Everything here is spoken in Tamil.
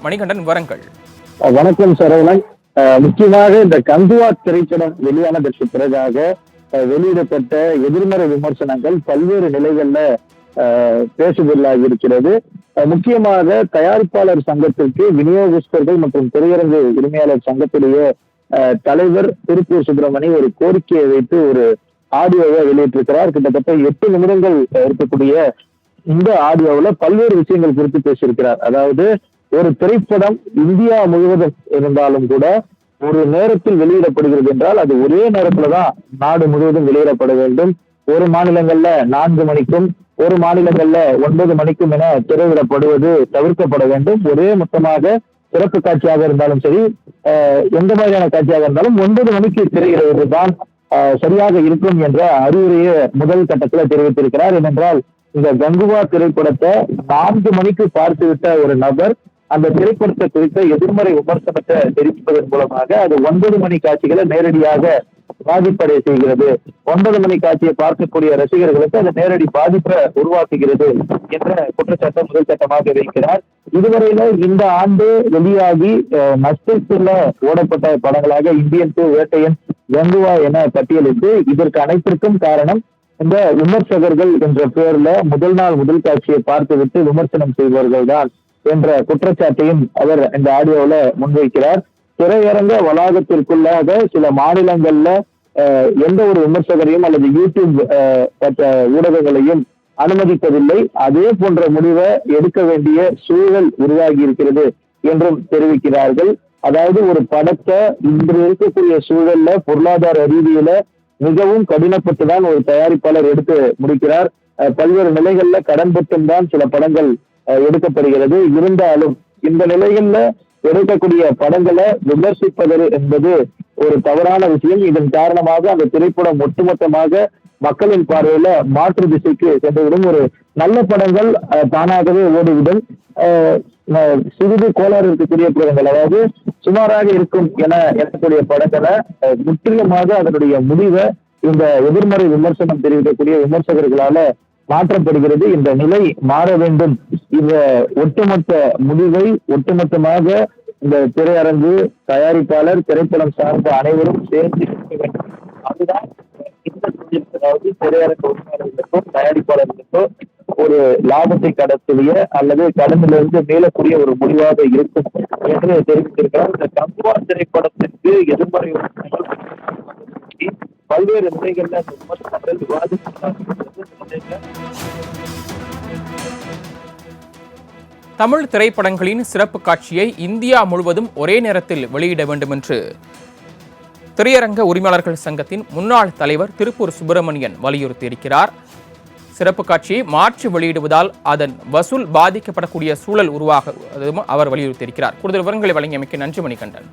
மணிகண்டன், விவரங்கள். வணக்கம் சரவணன். முக்கியமாக இந்த கங்குவா திரைப்படம் வெளியானதற்கு பிறகாக வெளியிடப்பட்ட எதிர்மறை விமர்சனங்கள் பல்வேறு நிலைகள்ல பேசுபொருளாகி இருக்கிறது. முக்கியமாக தயாரிப்பாளர் சங்கத்திற்கு விநியோகஸ்தர்கள் மற்றும் திரையரங்கு உரிமையாளர் சங்கத்துடைய தலைவர் திருப்பூர் சுப்பிரமணி ஒரு கோரிக்கையை வைத்து ஒரு ஆடியோவை வெளியிட்டிருக்கிறார். கிட்டத்தட்ட 8 நிமிடங்கள் இருக்கக்கூடிய இந்த ஆடியோவில் பல்வேறு விஷயங்கள் குறித்து பேசியிருக்கிறார். அதாவது, ஒரு திரைப்படம் இந்தியா முழுவதும் இருந்தாலும் கூட ஒரு நேரத்தில் வெளியிடப்படுகிறது என்றால் அது ஒரே நேரத்துலதான் நாடு முழுவதும் வெளியிடப்பட வேண்டும். ஒரு மாநிலங்கள்ல 4 மணிக்கும் ஒரு மாநிலங்கள்ல 9 மணிக்கும் என திரையிடப்படுவது தவிர்க்கப்பட வேண்டும். ஒரே மொத்தமாக சிறப்பு காட்சியாக இருந்தாலும் சரி, எந்த மாதிரியான காட்சியாக இருந்தாலும் 9 மணிக்கு திரையிடுவதுதான் சரியாக இருக்கும் என்ற அறிவுரையை முதல் கட்டத்துல தெரிவித்திருக்கிறார். ஏனென்றால் இந்த கங்குவா திரைப்படத்தை 4 மணிக்கு பார்த்துவிட்ட ஒரு நபர் அந்த திரைப்படத்தை குறித்த எதிர்மறை விமர்சனத்தை தெரிவிப்பதன் மூலமாக அது 9 மணி காட்சிகளை நேரடியாக பாதிப்படைய செய்கிறது. 9 மணி காட்சியை பார்க்கக்கூடிய ரசிகர்களுக்கு அது நேரடி பாதிப்பை உருவாக்குகிறது என்ற குற்றச்சாட்டை முதல் சட்டமாக வைக்கிறார். இதுவரையில இந்த ஆண்டு வெளியாகி நஷ்டத்துல ஓடப்பட்ட படங்களாக இந்தியன் 2, வேட்டையன், கங்குவா என பட்டியலிட்டு இதற்கு அனைத்திற்கும் காரணம் இந்த விமர்சகர்கள் என்ற பெயர்ல முதல் நாள் முதல் காட்சியை பார்த்துவிட்டு விமர்சனம் செய்பவர்கள் தான் என்ற குற்றச்சாட்டையும் அவர் இந்த ஆடியோல முன்வைக்கிறார். திரையரங்க வளாகத்திற்குள்ளாக சில மாநிலங்கள்ல எந்த ஒரு விமர்சகரையும் அல்லது யூடியூப் ஊடகங்களையும் அனுமதிப்பதில்லை. அதே போன்ற முடிவை எடுக்க வேண்டிய சூழல் உருவாகி இருக்கிறது என்றும் தெரிவிக்கிறார்கள். அதாவது, ஒரு படத்தை இன்று இருக்கக்கூடிய சூழல்ல பொருளாதார ரீதியில மிகவும் கடினப்பட்டுதான் ஒரு தயாரிப்பாளர் எடுத்து முடிக்கிறார். பல்வேறு நிலைகள்ல கடன் பெற்றும்தான் சில படங்கள் எடுக்கப்படுகிறது. இருந்தாலும் இந்த நிலைகள்ல எடுக்கக்கூடிய படங்களை விமர்சிப்பது என்பது ஒரு தவறான விஷயம். இதன் காரணமாக அந்த திரைப்படம் ஒட்டுமொத்தமாக மக்களின் பார்வையில மாற்று திசைக்கு சென்றுவிடும். ஒரு நல்ல படங்கள் தானாகவே ஓடிவிடும். சிறிது கோளாறு இருக்கக்கூடிய படங்கள், அதாவது சுமாராக இருக்கும் என எண்ணக்கூடிய படங்களை முற்றிலுமாக அதனுடைய முடிவை இந்த எதிர்மறை விமர்சனம் தெரிவிக்கக்கூடிய விமர்சகர்களால மாற்றப்படுகிறது. இந்த நிலை மாற வேண்டும். இந்த ஒட்டுமொத்த முடிவை ஒட்டுமொத்தமாக இந்த திரையரங்கு தயாரிப்பாளர், திரைப்படம் சார்ந்த அனைவரும் சேர்ந்து இருக்க வேண்டும். அதுதான் இந்த தொழில், அதாவது திரையரங்கு உரிமையாளர்களுக்கும் தயாரிப்பாளர்களுக்கும் ஒரு லாபத்தை கடத்தக்கூடிய அல்லது கடனிலிருந்து மீளக்கூடிய ஒரு முடிவாக இருக்கும் என்று தெரிவித்திருக்கிறார். இந்த கங்குவா திரைப்படத்திற்கு எதிர்மறை பல்வேறு நிலைகள்ல அந்த விமர்சனங்கள் தமிழ் திரைப்படங்களின் சிறப்பு காட்சியை இந்தியா முழுவதும் ஒரே நேரத்தில் வெளியிட வேண்டும் என்று திரையரங்க உரிமையாளர்கள் சங்கத்தின் முன்னாள் தலைவர் திருப்பூர் சுப்பிரமணியன் வலியுறுத்தியிருக்கிறார். சிறப்பு காட்சியை மாற்றி வெளியிடுவதால் அதன் வசூல் பாதிக்கப்படக்கூடிய சூழல் உருவாக அவர் வலியுறுத்தியிருக்கிறார். கூடுதல் விவரங்களை வழங்கியமைக்கு நன்றி மணிகண்டன்.